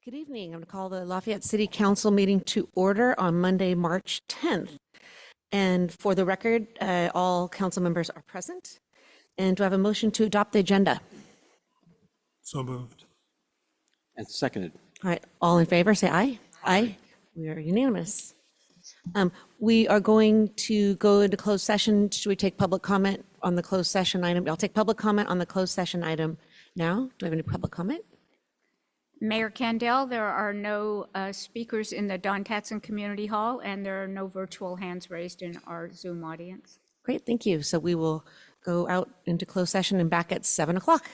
Good evening. I'm going to call the Lafayette City Council meeting to order on Monday, March 10th. And for the record, all council members are present. And do I have a motion to adopt the agenda? So moved. And seconded. All right, all in favor, say aye. Aye. We are unanimous. We are going to go into closed session. Should we take public comment on the closed session item? I'll take public comment on the closed session item now. Do I have any public comment? Mayor Candell, there are no speakers in the Don Tatson Community Hall, and there are no virtual hands raised in our Zoom audience. Great, thank you. So we will go out into closed session and back at 7 o'clock.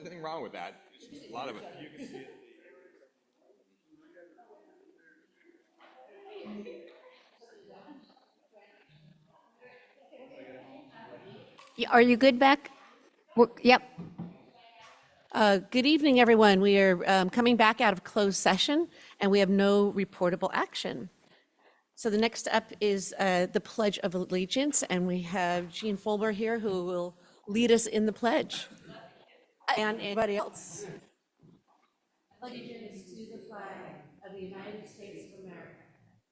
anything wrong with that. It's just a lot of it. Are you good, Beck? Yep. Good evening, everyone. We are coming back out of closed session, and we have no reportable action. So the next up is the Pledge of Allegiance, and we have Jean Fulmer here who will lead us in the pledge. And anybody else? Allegiance to the flag of the United States of America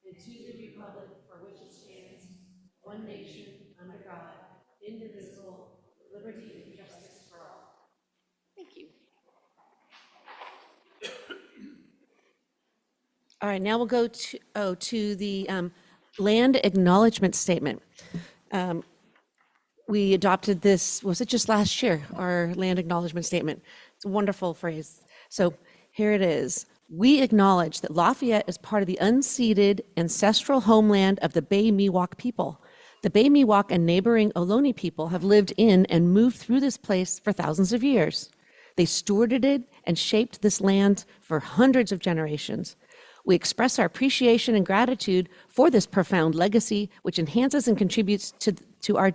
and to the republic for which it stands, one nation, under God, indivisible, with liberty and justice for all. Thank you. All right, now we'll go to the land acknowledgement statement. We adopted this, was it just last year, our land acknowledgement statement? It's a wonderful phrase. So here it is. We acknowledge that Lafayette is part of the unceded ancestral homeland of the Bay Miwok people. The Bay Miwok and neighboring Ohlone people have lived in and moved through this place for thousands of years. They stewarded it and shaped this land for hundreds of generations. We express our appreciation and gratitude for this profound legacy, which enhances and contributes to our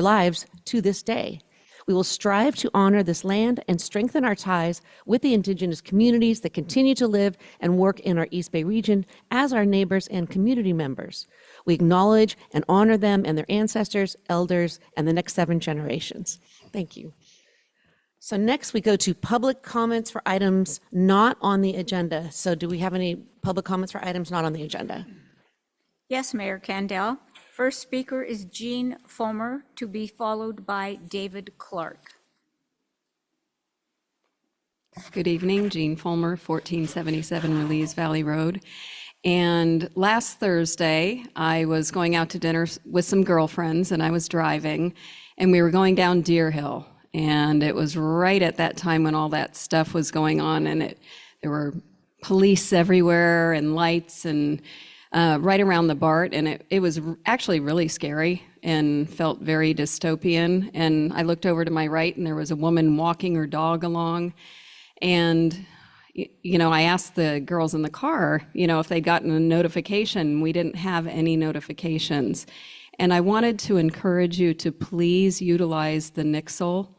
lives to this day. We will strive to honor this land and strengthen our ties with the Indigenous communities that continue to live and work in our East Bay region as our neighbors and community members. We acknowledge and honor them and their ancestors, elders, and the next 7 generations. Thank you. So next we go to public comments for items not on the agenda. So do we have any public comments for items not on the agenda? Yes, Mayor Candell. First speaker is Jean Fulmer, to be followed by David Clark. Good evening, Jean Fulmer, 1477 Release Valley Road. And last Thursday, I was going out to dinner with some girlfriends, and I was driving, and we were going down Deer Hill. And it was right at that time when all that stuff was going on, and there were police everywhere and lights and right around the BART, and it was actually really scary and felt very dystopian. And I looked over to my right, and there was a woman walking her dog along. And, I asked the girls in the car, if they'd gotten a notification. We didn't have any notifications. And I wanted to encourage you to please utilize the Nixle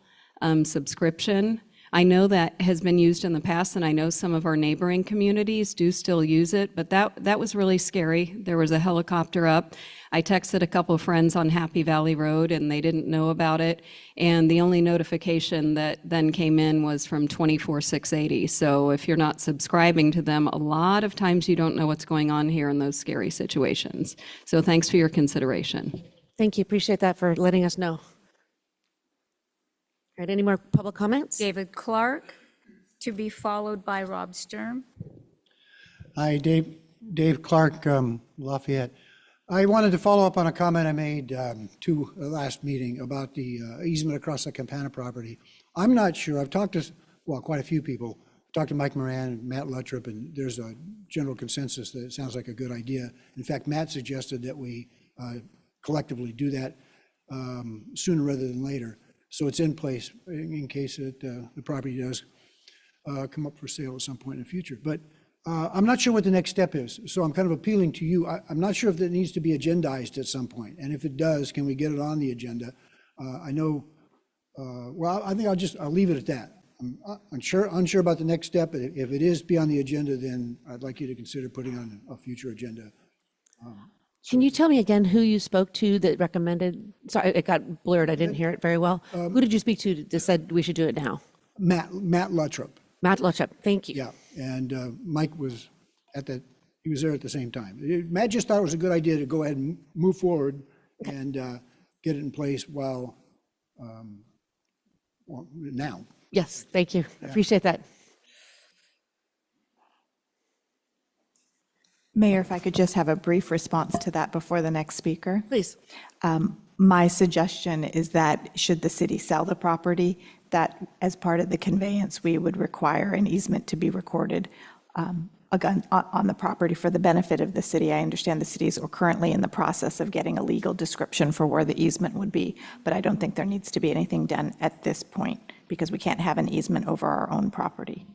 subscription. I know that has been used in the past, and I know some of our neighboring communities do still use it, but that was really scary. There was a helicopter up. I texted a couple of friends on Happy Valley Road, and they didn't know about it. And the only notification that then came in was from 24/680. So if you're not subscribing to them, a lot of times you don't know what's going on here in those scary situations. So thanks for your consideration. Thank you, appreciate that for letting us know. All right, any more public comments? David Clark, to be followed by Rob Sturm. Hi, Dave Clark, Lafayette. I wanted to follow up on a comment I made to the last meeting about the easement across the Campana property. I'm not sure. I've talked to, quite a few people. I've talked to Mike Moran and Matt Luttrop, and there's a general consensus that it sounds like a good idea. In fact, Matt suggested that we collectively do that sooner rather than later. So it's in place in case that the property does come up for sale at some point in the future. But I'm not sure what the next step is. So I'm kind of appealing to you. I'm not sure if that needs to be agendized at some point. And if it does, can we get it on the agenda? I know, I think I'll leave it at that. I'm unsure about the next step. But if it is be on the agenda, then I'd like you to consider putting on a future agenda. Can you tell me again who you spoke to that recommended, sorry, it got blurred, I didn't hear it very well. Who did you speak to that said we should do it now? Matt Luttrop. Matt Luttrop, thank you. Yeah, and Mike was he was there at the same time. Matt just thought it was a good idea to go ahead and move forward and get it in place now. Yes, thank you, appreciate that. Mayor, if I could just have a brief response to that before the next speaker. Please. My suggestion is that should the city sell the property, that as part of the conveyance, we would require an easement to be recorded again on the property for the benefit of the city. I understand the cities are currently in the process of getting a legal description for where the easement would be, but I don't think there needs to be anything done at this point because we can't have an easement over our own property.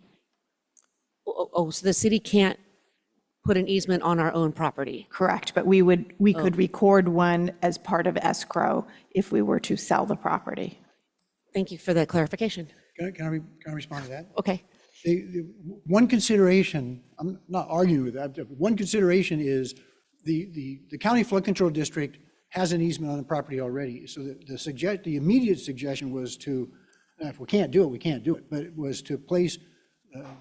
So the city can't put an easement on our own property? Correct, but we could record one as part of escrow if we were to sell the property. Thank you for the clarification. Can I respond to that? Okay. One consideration, I'm not arguing with that, but one consideration is the county flood control district has an easement on the property already. So the immediate suggestion was to, if we can't do it, we can't do it, but it was to place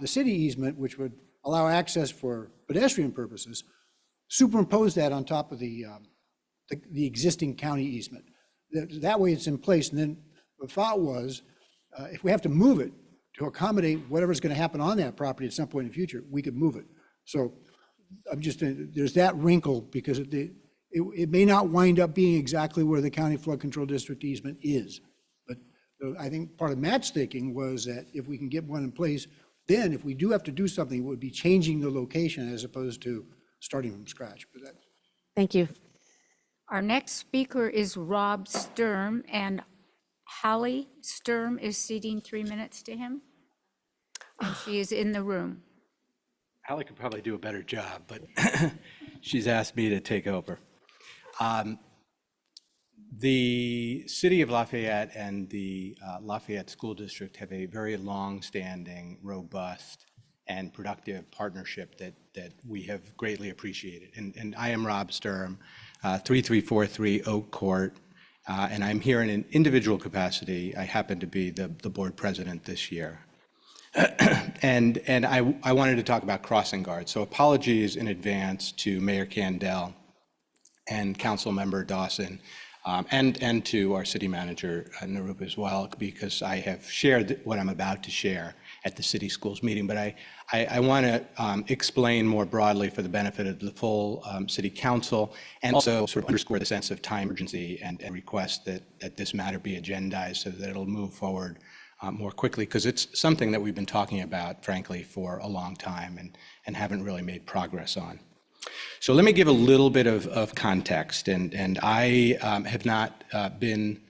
the city easement, which would allow access for pedestrian purposes, superimpose that on top of the existing county easement. That way it's in place. And then the thought was, if we have to move it to accommodate whatever's going to happen on that property at some point in the future, we could move it. So I'm just, there's that wrinkle because it may not wind up being exactly where the county flood control district easement is. But I think part of Matt's thinking was that if we can get one in place, then if we do have to do something, it would be changing the location as opposed to starting from scratch. But that, Thank you. Our next speaker is Rob Sturm, and Hallie Sturm is ceding 3 minutes to him, and she is in the room. Allie could probably do a better job, but she's asked me to take over. The City of Lafayette and the Lafayette School District have a very long-standing, robust, and productive partnership that we have greatly appreciated. And I am Rob Sturm, 3343 Oak Court, and I'm here in an individual capacity. I happen to be the board president this year. And I wanted to talk about crossing guards. So apologies in advance to Mayor Candell and Council Member Dawson, and to our city manager, Narup, as well, because I have shared what I'm about to share at the city schools meeting. But I want to explain more broadly for the benefit of the full city council, and also sort of underscore the sense of time urgency and request that this matter be agendized so that it'll move forward more quickly, because it's something that we've been talking about, frankly, for a long time and haven't really made progress on. So let me give a little bit of context, and I have not been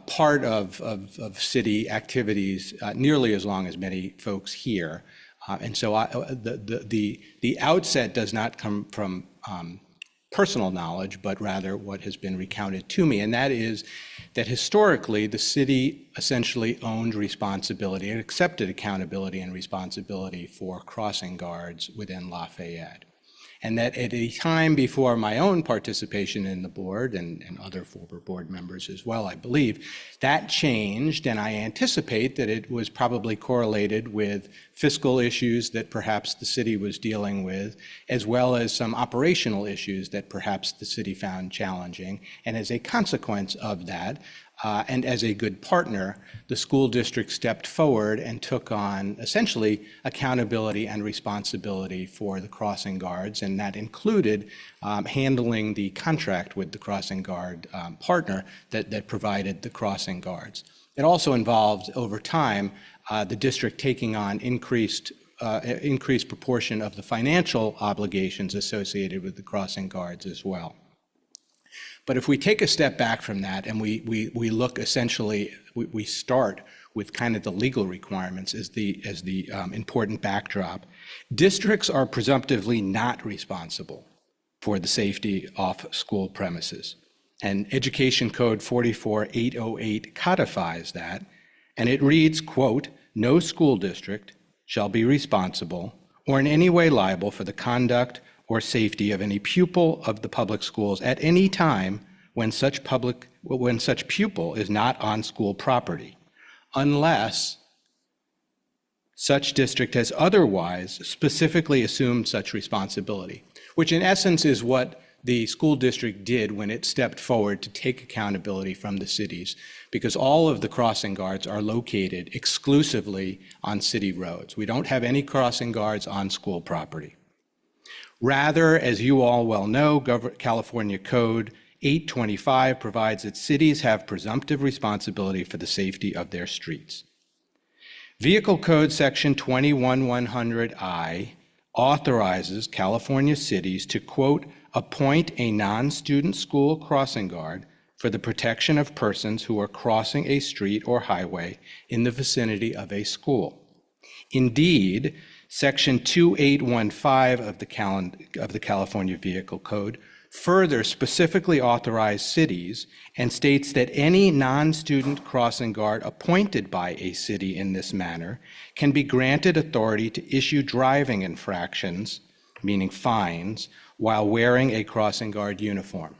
part of city activities nearly as long as many folks here, and so the outset does not come from personal knowledge, but rather what has been recounted to me, and that is that historically the city essentially owned responsibility and accepted accountability and responsibility for crossing guards within Lafayette. And that at a time before my own participation in the board and other former board members as well, I believe, that changed, and I anticipate that it was probably correlated with fiscal issues that perhaps the city was dealing with, as well as some operational issues that perhaps the city found challenging. And as a consequence of that, and as a good partner, the school district stepped forward and took on essentially accountability and responsibility for the crossing guards, and that included handling the contract with the crossing guard partner that provided the crossing guards. It also involved, over time, the district taking on increased proportion of the financial obligations associated with the crossing guards as well. But if we take a step back from that and we look essentially, we start with kind of the legal requirements as the important backdrop, districts are presumptively not responsible for the safety off school premises. And Education Code 44808 codifies that, and it reads, quote, "No school district shall be responsible or in any way liable for the conduct or safety of any pupil of the public schools at any time when such pupil is not on school property, unless such district has otherwise specifically assumed such responsibility," which in essence is what the school district did when it stepped forward to take accountability from the cities, because all of the crossing guards are located exclusively on city roads. We don't have any crossing guards on school property. Rather, as you all well know, California Code 825 provides that cities have presumptive responsibility for the safety of their streets. Vehicle Code Section 21100I authorizes California cities to, quote, "appoint a non-student school crossing guard for the protection of persons who are crossing a street or highway in the vicinity of a school. Indeed, Section 2815 of the California Vehicle Code further specifically authorized cities and states that any non-student crossing guard appointed by a city in this manner can be granted authority to issue driving infractions, meaning fines, while wearing a crossing guard uniform.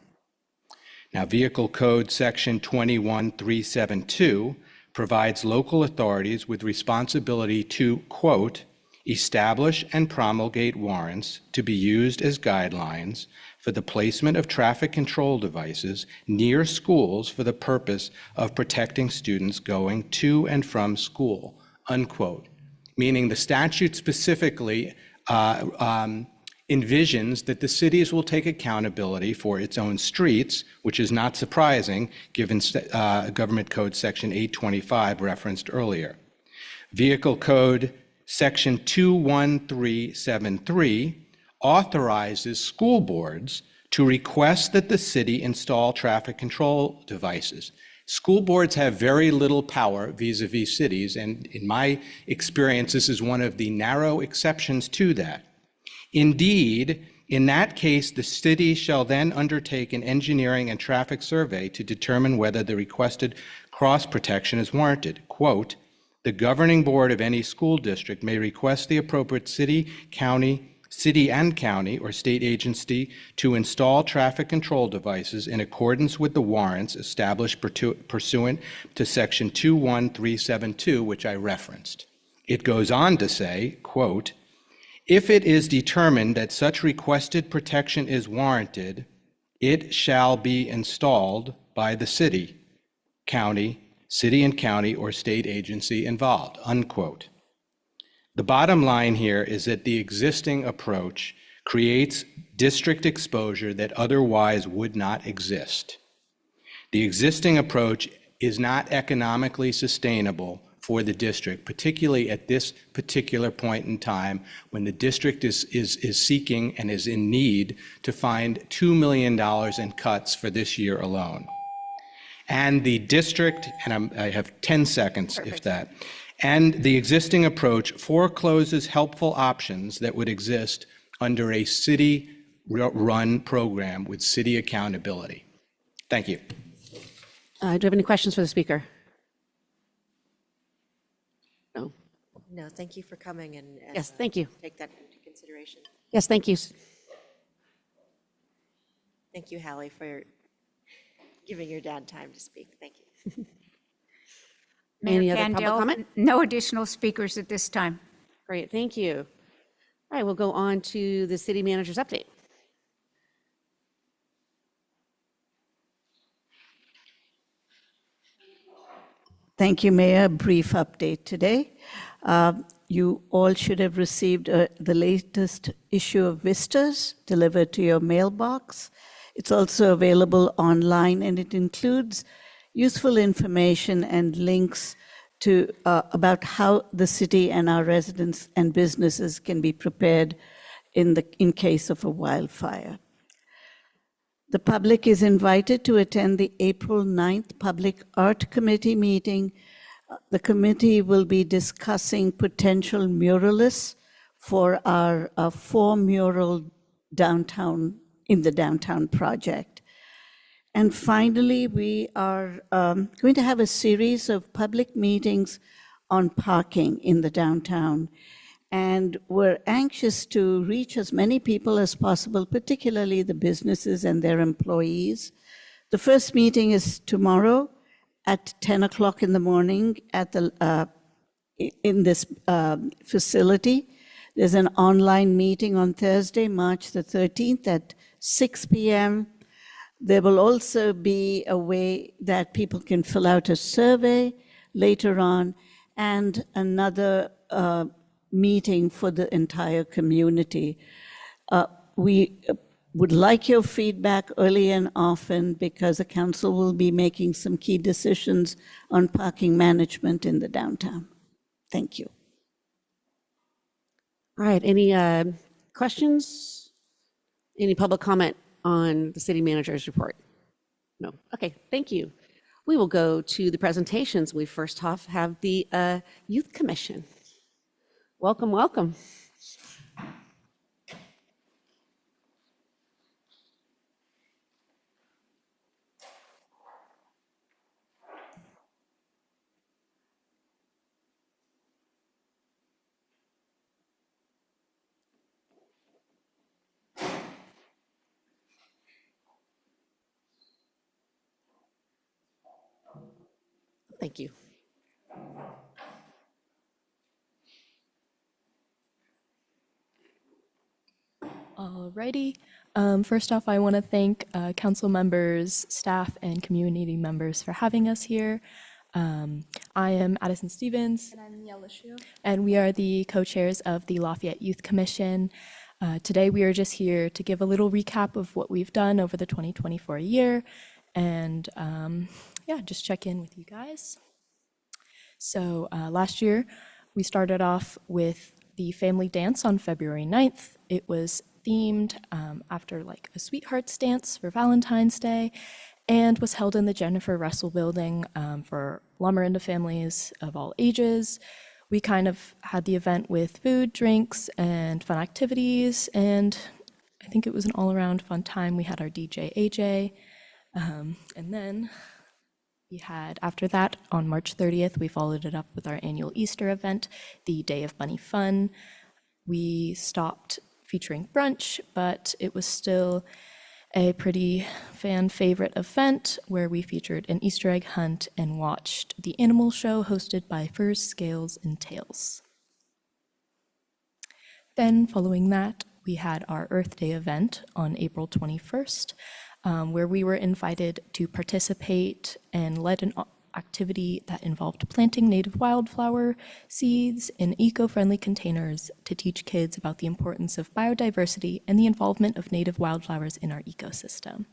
Now, Vehicle Code Section 21372 provides local authorities with responsibility to, quote, establish and promulgate warrants to be used as guidelines for the placement of traffic control devices near schools for the purpose of protecting students going to and from school, unquote. Meaning the statute specifically envisions that the cities will take accountability for its own streets, which is not surprising given Government Code Section 825 referenced earlier. Vehicle Code Section 21373 authorizes school boards to request that the city install traffic control devices. School boards have very little power vis-a-vis cities, and in my experience, this is one of the narrow exceptions to that. Indeed, in that case, the city shall then undertake an engineering and traffic survey to determine whether the requested cross protection is warranted. Quote, the governing board of any school district may request the appropriate city and county or state agency to install traffic control devices in accordance with the warrants established pursuant to Section 21372, which I referenced. It goes on to say, quote, if it is determined that such requested protection is warranted, it shall be installed by the city and county or state agency involved, unquote. The bottom line here is that the existing approach creates district exposure that otherwise would not exist. The existing approach is not economically sustainable for the district, particularly at this particular point in time when the district is seeking and is in need to find $2 million in cuts for this year alone. And the district, and I have 10 seconds, if that, and the existing approach forecloses helpful options that would exist under a city-run program with city accountability. Thank you. Do you have any questions for the speaker? No? No, thank you for coming and. Yes, thank you. Take that into consideration. Yes, thank you. Thank you, Hallie, for giving your dad time to speak. Thank you. Any Mayor other public Kandel, comment? no additional speakers at this time. Great, thank you. All right, we'll go on to the city manager's update. Thank you, Mayor. Brief update today. You all should have received the latest issue of Vistas delivered to your mailbox. It's also available online, and it includes useful information and links to about how the city and our residents and businesses can be prepared in case of a wildfire. The public is invited to attend the April 9th Public Art Committee meeting. The committee will be discussing potential muralists for our 4-mural downtown in the downtown project. And finally, we are going to have a series of public meetings on parking in the downtown. And we're anxious to reach as many people as possible, particularly the businesses and their employees. The first meeting is tomorrow at 10 o'clock in the morning at in this facility. There's an online meeting on Thursday, March the 13th at 6 p.m. There will also be a way that people can fill out a survey later on, and another meeting for the entire community. We would like your feedback early and often because the council will be making some key decisions on parking management in the downtown. Thank you. All right, any questions? Any public comment on the city manager's report? No. Okay, thank you. We will go to the presentations. We first off have the Youth Commission. Welcome, welcome. Thank you. Alrighty. First off, I want to thank council members, staff, and community members for having us here. I am Addison Stevens. And I'm Nia Lishu. And we are the co-chairs of the Lafayette Youth Commission. Today, we are just here to give a little recap of what we've done over the 2024 year and yeah, just check in with you guys. So last year, we started off with the family dance on February 9th. It was themed after like a sweethearts dance for Valentine's Day and was held in the Jennifer Russell building for Lamarinda families of all ages. We kind of had the event with food, drinks, and fun activities, and I think it was an all-around fun time. We had our DJ AJ, and then we had, after that, on March 30th, we followed it up with our annual Easter event, the Day of Bunny Fun. We stopped featuring brunch, but it was still a pretty fan favorite event where we featured an Easter egg hunt and watched the animal show hosted by Furs, Scales, and Tails. Then following that, we had our Earth Day event on April 21st, where we were invited to participate and led an activity that involved planting native wildflower seeds in eco-friendly containers to teach kids about the importance of biodiversity and the involvement of native wildflowers in our ecosystem.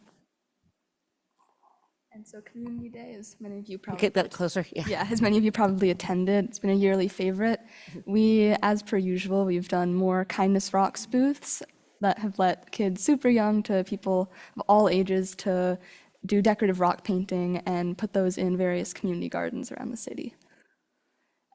And so Community Day, as many of you probably Get that closer, yeah. Yeah, as many of you probably attended, it's been a yearly favorite. We, as per usual, we've done more Kindness Rocks booths that have let kids super young to people of all ages to do decorative rock painting and put those in various community gardens around the city.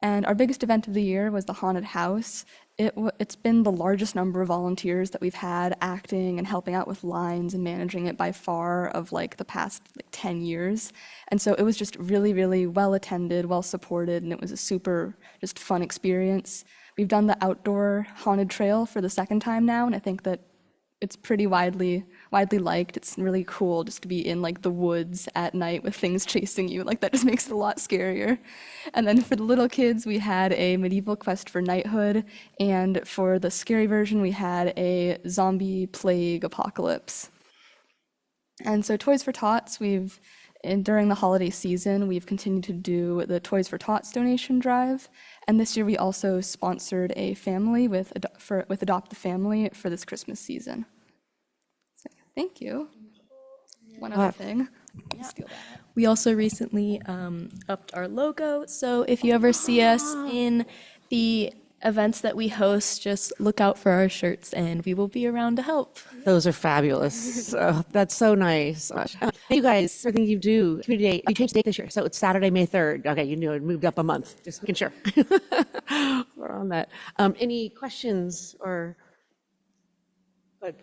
And our biggest event of the year was the Haunted House. It's been the largest number of volunteers that we've had acting and helping out with lines and managing it by far of like the past 10 years. And so it was just really, really well attended, well supported, and it was a super just fun experience. We've done the outdoor haunted trail for the second time now, and I think that it's pretty widely liked. It's really cool just to be in like the woods at night with things chasing you. Like that just makes it a lot scarier. And then for the little kids, we had a medieval quest for knighthood. And for the scary version, we had a zombie plague apocalypse. And so Toys for Tots, during the holiday season, we've continued to do the Toys for Tots donation drive. And this year we also sponsored a family with Adopt a Family for this Christmas season. So, thank you. One other thing. Steal that. We also recently upped our logo, so if you ever see us in the events that we host, just look out for our shirts and we will be around to help. Those are fabulous. So that's so nice. Thank you guys for everything you do. Community Day, you changed the date this year, so it's Saturday, May 3rd. Okay, you knew it moved up a month. Just making sure. We're on that. Any questions or? Comments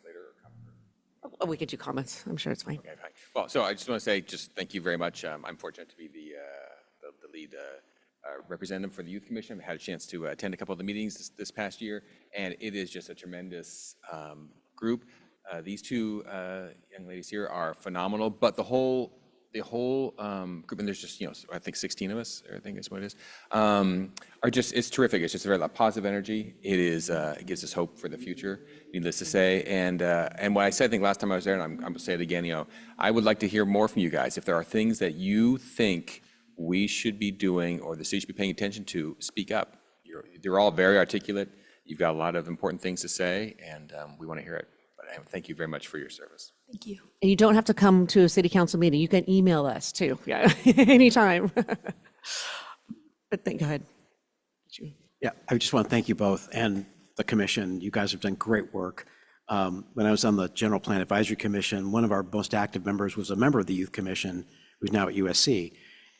later or comment? Oh, we could do comments. I'm sure it's fine. Okay, fine. Well, so I just want to say just thank you very much. I'm fortunate to be the lead representative for the Youth Commission. I've had a chance to attend a couple of the meetings this past year, and it is just a tremendous group. These two young ladies here are phenomenal, but the whole group, and there's just, I think 16 of us, I think is what it is, are just, it's terrific. It's just a very positive energy. It is, it gives us hope for the future, needless to say. And what I said, I think last time I was there, and I'm going to say it again, I would like to hear more from you guys. If there are things that you think we should be doing or the city should be paying attention to, speak up. They're all very articulate. You've got a lot of important things to say, and we want to hear it. But thank you very much for your service. Thank you. And you don't have to come to a city council meeting. You can email us too. Yeah, anytime. But go ahead. Yeah, I just want to thank you both and the commission. You guys have done great work. When I was on the General Plan Advisory Commission, one of our most active members was a member of the Youth Commission, who's now at USC.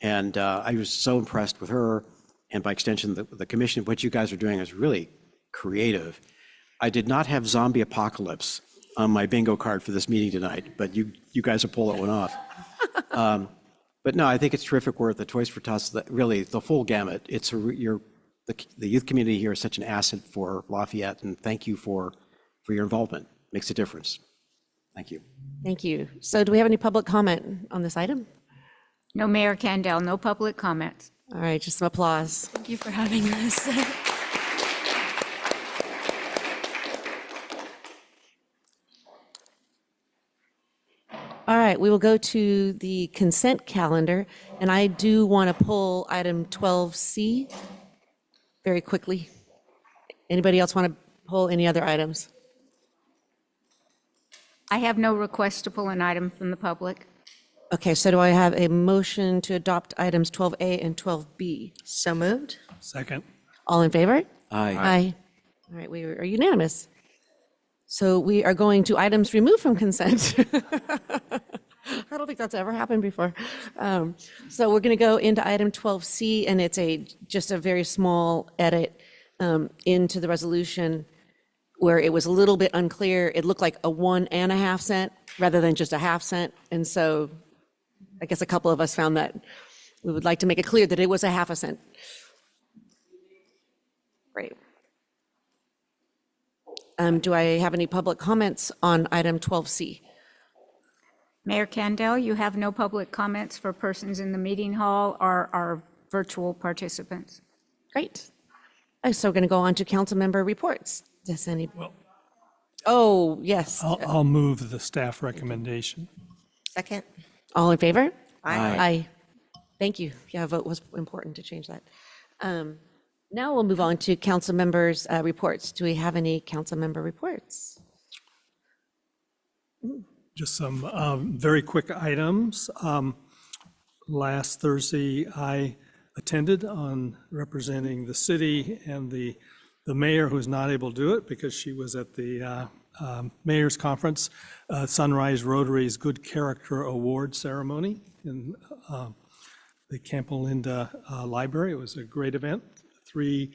And I was so impressed with her, and by extension, the commission. What you guys are doing is really creative. I did not have zombie apocalypse on my bingo card for this meeting tonight, but you guys are pulling that one off. But no, I think it's terrific work. The Toys for Tots, really the full gamut. The youth community here is such an asset for Lafayette, and thank you for your involvement. Makes a difference. Thank you. Thank you. So do we have any public comment on this item? No, Mayor Candell, no public comments. All right, just some applause. Thank you for having us. All right, we will go to the consent calendar, and I do want to pull item 12C very quickly. Anybody else want to pull any other items? I have no request to pull an item from the public. Okay, so do I have a motion to adopt items 12A and 12B? So moved? Second. All in favor? Aye. Aye. All right, we are unanimous. So we are going to items removed from consent. I don't think that's ever happened before. So we're going to go into item 12C, and it's just a very small edit into the resolution where it was a little bit unclear. It looked like a 1.5 cent rather than just a half cent. And so I guess a couple of us found that we would like to make it clear that it was a half a cent. Great. Do I have any public comments on item 12C? Mayor Candell, you have no public comments for persons in the meeting hall or our virtual participants. Great. So we're going to go on to council member reports. Does any? Oh, yes. I'll move the staff recommendation. Second? All in favor? Aye. Aye. Thank you. Yeah, a vote was important to change that. Now we'll move on to council members' reports. Do we have any council member reports? Just some very quick items. Last Thursday, I attended on representing the city and the mayor, who was not able to do it because she was at the mayor's conference, Sunrise Rotary's Good Character Award ceremony in the Camp Olinda Library. It was a great event. 3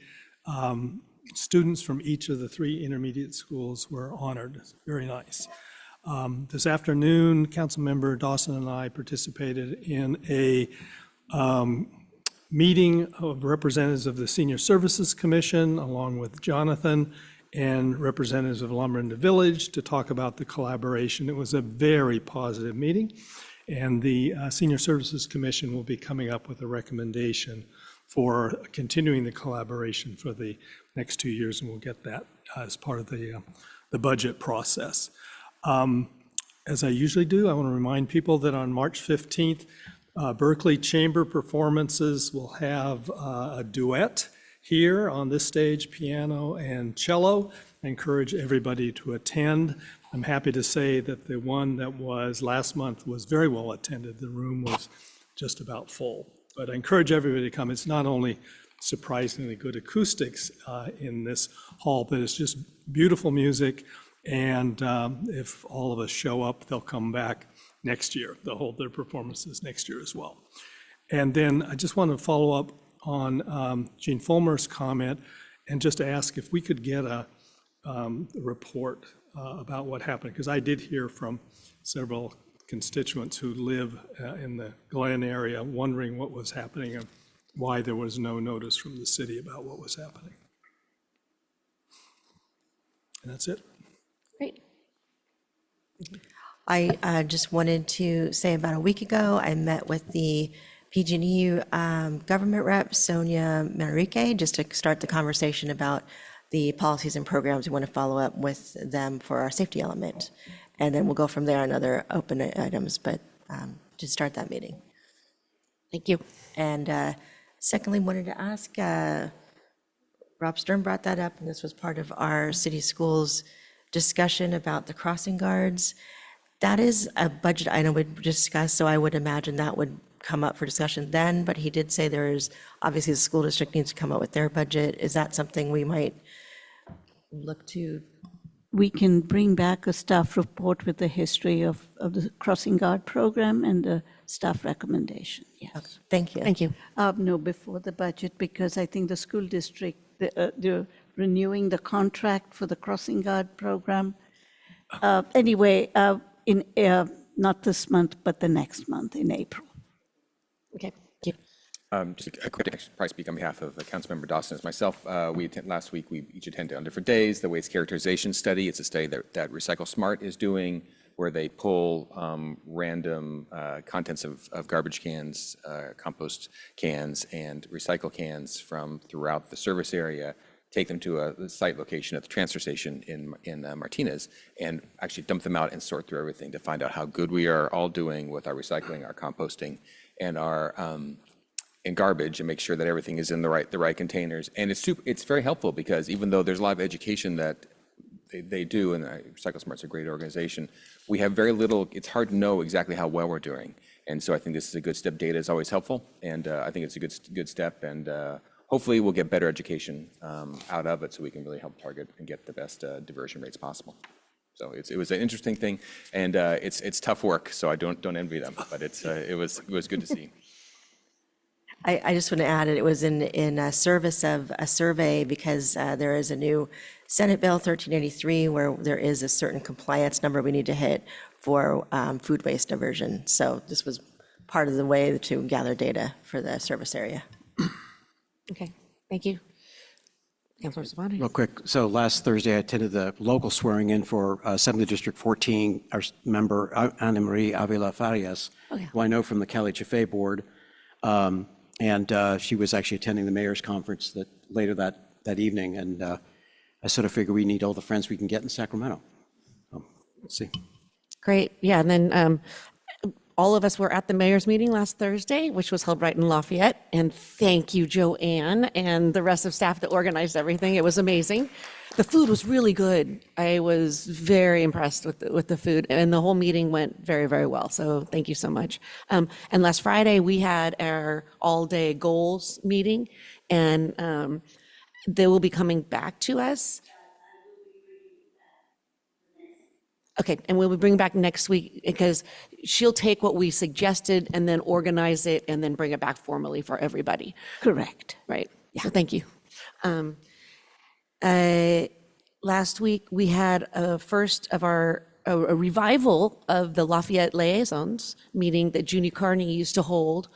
students from each of the 3 intermediate schools were honored. Very nice. This afternoon, Councilmember Dawson and I participated in a meeting of representatives of the Senior Services Commission, along with Jonathan and representatives of Lumber in the Village, to talk about the collaboration. It was a very positive meeting, and the Senior Services Commission will be coming up with a recommendation for continuing the collaboration for the next 2 years, and we'll get that as part of the budget process. As I usually do, I want to remind people that on March 15th, Berkeley Chamber Performances will have a duet here on this stage, piano and cello. I encourage everybody to attend. I'm happy to say that the one that was last month was very well attended. The room was just about full. But I encourage everybody to come. It's not only surprisingly good acoustics in this hall, but it's just beautiful music. And if all of us show up, they'll come back next year. They'll hold their performances next year as well. And then I just want to follow up on Gene Fulmer's comment and just ask if we could get a report about what happened, because I did hear from several constituents who live in the Glen area wondering what was happening and why there was no notice from the city about what was happening. And that's it. Great. I just wanted to say about a week ago, I met with the PG&E government rep, Sonia Manrique, just to start the conversation about the policies and programs we want to follow up with them for our safety element. And then we'll go from there on other open items, but to start that meeting. Thank you. And secondly, wanted to ask, Rob Stern brought that up, and this was part of our city schools discussion about the crossing guards. That is a budget item we'd discuss, so I would imagine that would come up for discussion then, but he did say there is, obviously the school district needs to come up with their budget. Is that something we might look to we can bring back a staff report with the history of the crossing guard program and the staff recommendation, yes. Thank you. Thank you. No, before the budget, because I think the school district, they're renewing the contract for the crossing guard program. Anyway, not this month, but the next month in April. Okay, thank you. Just a quick, probably speak on behalf of Councilmember Dawson as myself. Last week, we each attended on different days, the waste characterization study. It's a study that Recycle Smart is doing, where they pull random contents of garbage cans, compost cans, and recycle cans from throughout the service area, take them to a site location at the transfer station in Martinez, and actually dump them out and sort through everything to find out how good we are all doing with our recycling, our composting, and our and garbage, and make sure that everything is in the right containers. And it's very helpful, because even though there's a lot of education that they do, and Recycle Smart's a great organization, we have very little. It's hard to know exactly how well we're doing. And so I think this is a good step. Data is always helpful, and I think it's a good step. And hopefully we'll get better education out of it, so we can really help target and get the best diversion rates possible. So it was an interesting thing, and it's tough work. So I don't envy them, but it was good to see. I just want to add, it was in service of a survey, because there is a new Senate Bill 1383 where there is a certain compliance number we need to hit for food waste diversion. So this was part of the way to gather data for the service area. Okay, thank you. Councilor Savani. Real quick, so last Thursday, I attended the local swearing in for Assembly District 14, our member Ana Marie Avila Farias, who I know from the Cali Chafe Board. And she was actually attending the mayor's conference later that evening, and I sort of figure we need all the friends we can get in Sacramento. Let's see. Great, yeah, and then all of us were at the mayor's meeting last Thursday, which was held right in Lafayette, and thank you, Joanne, and the rest of staff that organized everything. It was amazing. The food was really good. I was very impressed with the food, and the whole meeting went very, very well, so thank you so much. And last Friday, we had our all-day goals meeting, and they will be coming back to us. Okay, and we'll be bringing back next week, because she'll take what we suggested and then organize it and then bring it back formally for everybody. Correct. Right, so thank you. Last week, we had a revival of the Lafayette Liaisons meeting that Junie Carney used to hold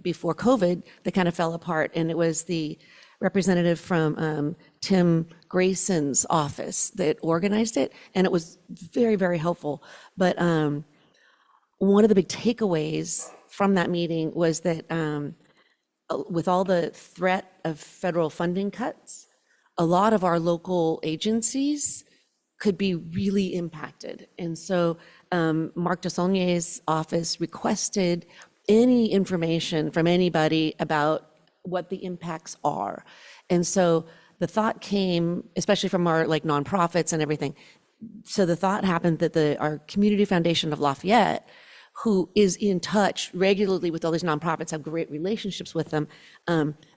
before COVID that kind of fell apart. And it was the representative from Tim Grayson's office that organized it. And it was very, very helpful. But one of the big takeaways from that meeting was that with all the threat of federal funding cuts, a lot of our local agencies could be really impacted. And so Marc Desaulnier's office requested any information from anybody about what the impacts are. And so the thought came, especially from our nonprofits and everything. So the thought happened that our Community Foundation of Lafayette, who is in touch regularly with all these nonprofits, have great relationships with them,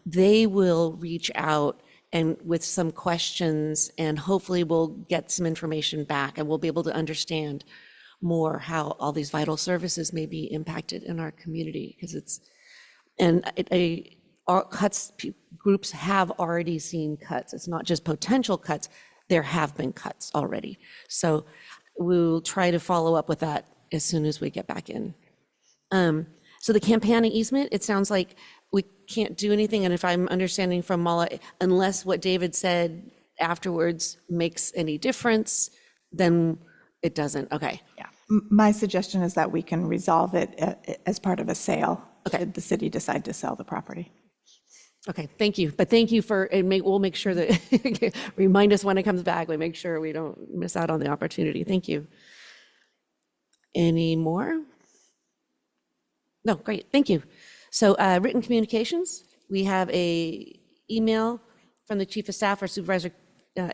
they will reach out and with some questions, and hopefully we'll get some information back, and we'll be able to understand more how all these vital services may be impacted in our community, because our cuts, groups have already seen cuts. It's not just potential cuts, there have been cuts already. So we'll try to follow up with that as soon as we get back in. So the Campana easement, it sounds like we can't do anything, and if I'm understanding from Mala, unless what David said afterwards makes any difference, then it doesn't, okay. Yeah. My suggestion is that we can resolve it as part of a sale. Okay. Should the city decide to sell the property. Okay, thank you. But thank you we'll make sure that, remind us when it comes back, we make sure we don't miss out on the opportunity. Thank you. Any more? No, great, thank you. So written communications, we have a email from the Chief of Staff or Supervisor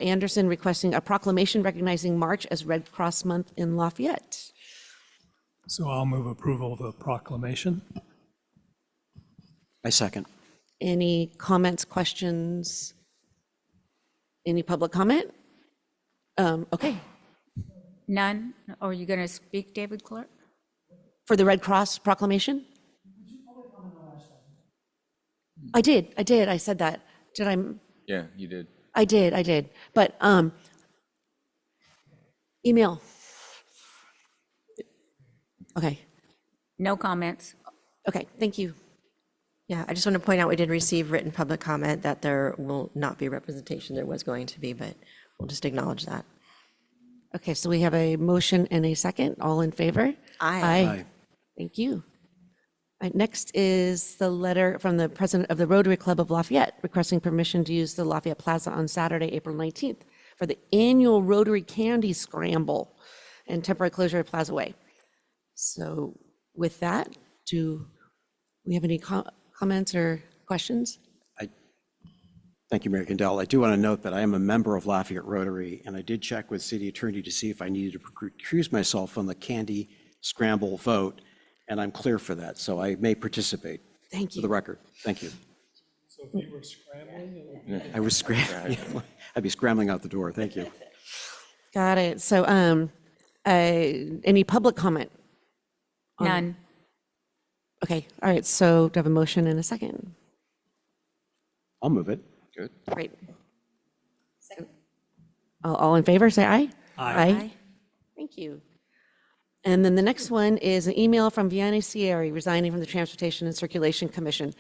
Anderson requesting a proclamation recognizing March as Red Cross Month in Lafayette. So I'll move approval of the proclamation. I second. Any comments, questions? Any public comment? Okay, None? Or are you going to speak, David Clark? for the Red Cross proclamation? I did, I said that. Did I? Yeah, you did. I did, but, email. Okay, No comments. okay, thank you. Yeah, I just want to point out, we did receive written public comment that there will not be representation. There was going to be, but we'll just acknowledge that. Okay, so we have a motion and a second. All in favor? Aye. Aye. Thank you. All right, next is the letter from the president of the Rotary Club of Lafayette requesting permission to use the Lafayette Plaza on Saturday, April 19th for the annual Rotary Candy Scramble and temporary closure of Plaza Way. So with that, do we have any comments or questions? Thank you, Mayor Kendall. I do want to note that I am a member of Lafayette Rotary, and I did check with city attorney to see if I needed to recuse myself on the candy scramble vote, and I'm clear for that, so I may participate. Thank For you. the record, thank you. So if you were scrambling, I was scrambling, I'd be scrambling out the door, thank you. Got it. So any public comment? None. Okay, all right, so do I have a motion and a second? I'll move it. Good. Great. All in favor, say aye. Aye. Thank you. And then the next one is an email from Vianney Sierra resigning from the Transportation and Circulation Commission.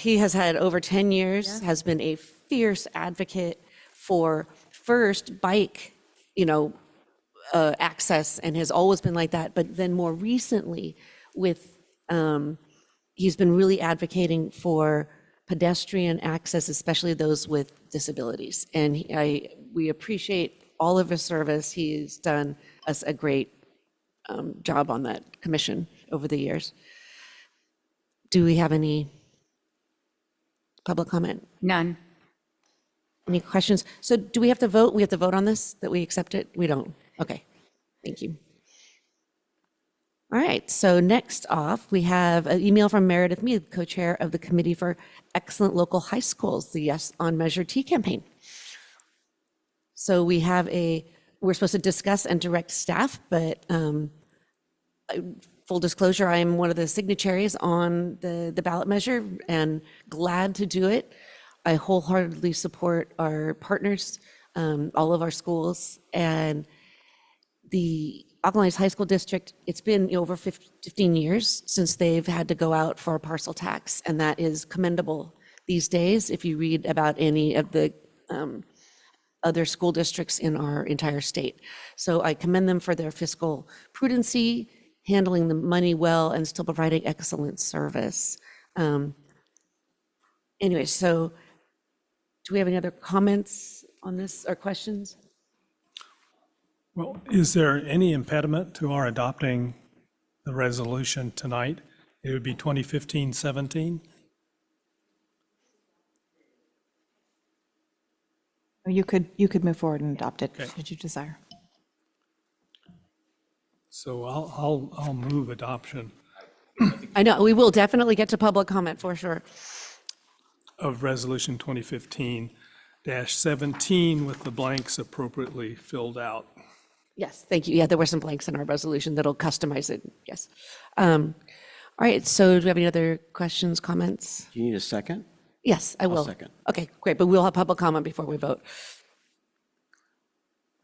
He has had over 10 years, has been a fierce advocate for first bike, access, and has always been like that. But then more recently with, he's been really advocating for pedestrian access, especially those with disabilities. And we appreciate all of his service. He's done us a great job on that commission over the years. Do we have any public comment? None. Any questions? So do we have to vote? We have to vote on this, that we accept it? We don't? Okay, thank you. All right, so next off, we have an email from Meredith Mead, co-chair of the Committee for Excellent Local High Schools, the Yes on Measure T campaign. So we're supposed to discuss and direct staff, but full disclosure, I am one of the signatories on the ballot measure and glad to do it. I wholeheartedly support our partners, all of our schools, and the Auckland Heights High School District. It's been over 15 years since they've had to go out for a parcel tax, and that is commendable these days if you read about any of the other school districts in our entire state. So I commend them for their fiscal prudency, handling the money well, and still providing excellent service. Anyway, so do we have any other comments on this or questions? Well, is there any impediment to our adopting the resolution tonight? It would be 2015-17? You could move forward and adopt it, Okay. should you desire. So I'll move adoption I know, we will definitely get to public comment for sure. of Resolution 2015-17 with the blanks appropriately filled out. Yes, thank you. Yeah, there were some blanks in our resolution that'll customize it, yes. All right, so do we have any other questions, comments? Do you need a second? Yes, I will. second. Okay, great, but we'll have public comment before we vote.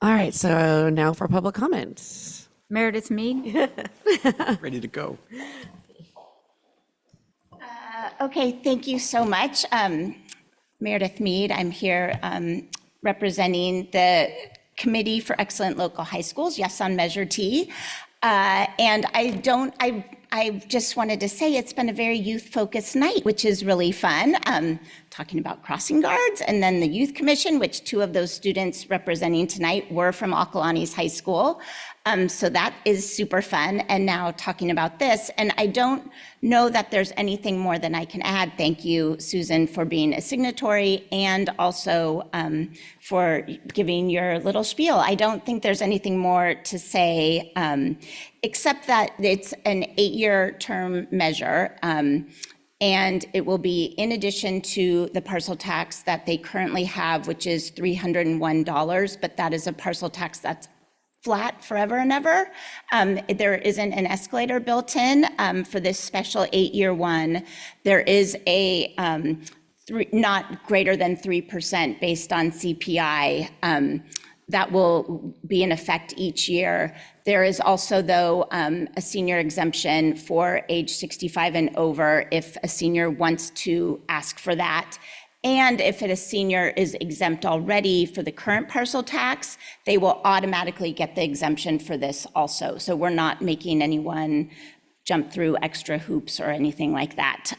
All right, so now for public comments. Meredith Mead? Ready to go. Okay, thank you so much. Meredith Mead, I'm here representing the Committee for Excellent Local High Schools, Yes on Measure T. And I just wanted to say it's been a very youth-focused night, which is really fun. Talking about crossing guards, and then the Youth Commission, which two of those students representing tonight were from Ocklawanee's High School. So that is super fun. And now talking about this, and I don't know that there's anything more than I can add. Thank you, Susan, for being a signatory and also for giving your little spiel. I don't think there's anything more to say, except that it's an 8-year term measure. And it will be in addition to the parcel tax that they currently have, which is $301, but that is a parcel tax that's flat forever and ever. There isn't an escalator built in for this special 8-year one. There is a not greater than 3% based on CPI that will be in effect each year. There is also, though, a senior exemption for age 65 and over if a senior wants to ask for that. And if a senior is exempt already for the current parcel tax, they will automatically get the exemption for this also. So we're not making anyone jump through extra hoops or anything like that.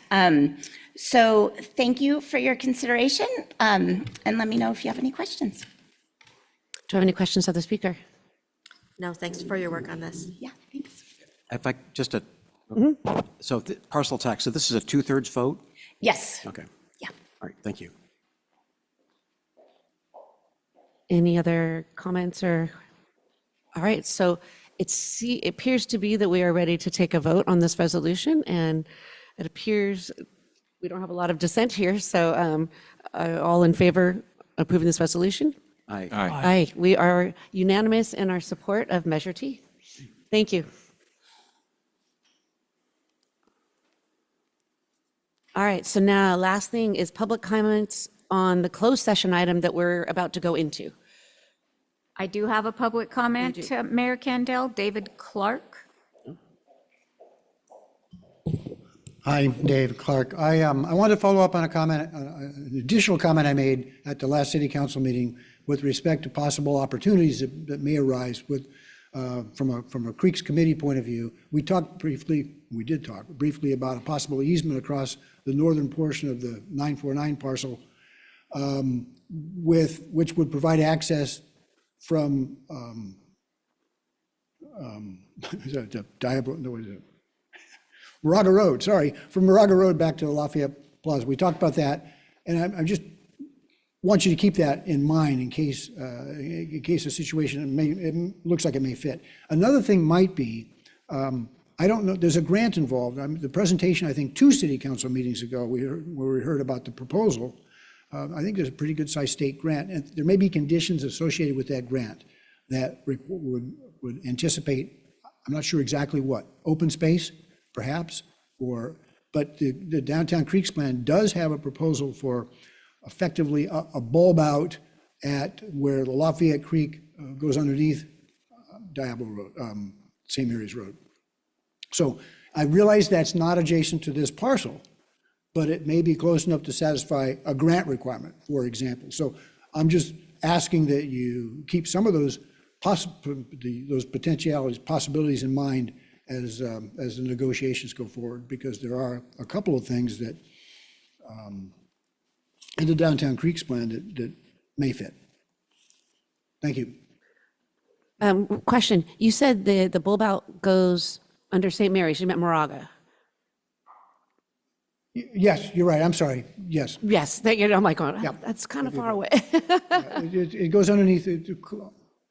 So thank you for your consideration, and let me know if you have any questions. Do you have any questions of the speaker? No, thanks for your work on this. Yeah, thanks. If I, just a, so parcel tax, so this is a 2/3 vote? Yes. Okay. Yeah. All right, thank you. Any other comments or? All right, so it appears to be that we are ready to take a vote on this resolution, and it appears we don't have a lot of dissent here, so all in favor of approving this resolution? Aye. Aye. We are unanimous in our support of Measure T. Thank you. All right, so now last thing is public comments on the closed session item that we're about to go into. I do have a public comment, Mayor Kendall. David Clark. Hi, Dave Clark. I wanted to follow up on a comment, an additional comment I made at the last city council meeting with respect to possible opportunities that may arise from a Creeks Committee point of view. We did talk briefly about a possible easement across the northern portion of the 949 parcel, which would provide access from Moraga Road, from Moraga Road back to Lafayette Plaza. We talked about that, and I just want you to keep that in mind in case a situation, it looks like it may fit. Another thing might be, I don't know, there's a grant involved. The presentation, I think, 2 city council meetings ago, where we heard about the proposal. I think there's a pretty good sized state grant, and there may be conditions associated with that grant that would anticipate, I'm not sure exactly what, open space, perhaps, but the Downtown Creeks Plan does have a proposal for effectively a bulb out at where the Lafayette Creek goes underneath Diablo Road, St. Mary's Road. So I realize that's not adjacent to this parcel, but it may be close enough to satisfy a grant requirement, for example. So I'm just asking that you keep some of those possibilities in mind as the negotiations go forward, because there are a couple of things that in the Downtown Creeks Plan that may fit. Thank you. Question, you said the bulb out goes under St. Mary's, you meant Moraga? Yes, you're right, I'm sorry, yes. Yes, I'm like, oh, Yep. that's kind of far away. It goes underneath,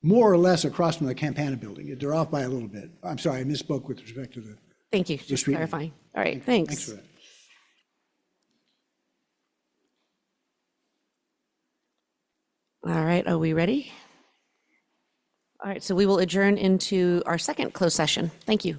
more or less across from the Campana building. They're off by a little bit. I'm sorry, I misspoke with respect to the. Thank you, just street name. clarifying. All right, thanks. Thanks for that. All right, are we ready? All right, so we will adjourn into our second closed session. Thank you.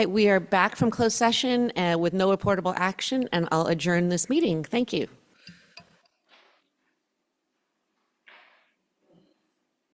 We are back from closed session with no reportable action, and I'll adjourn this meeting. Thank you.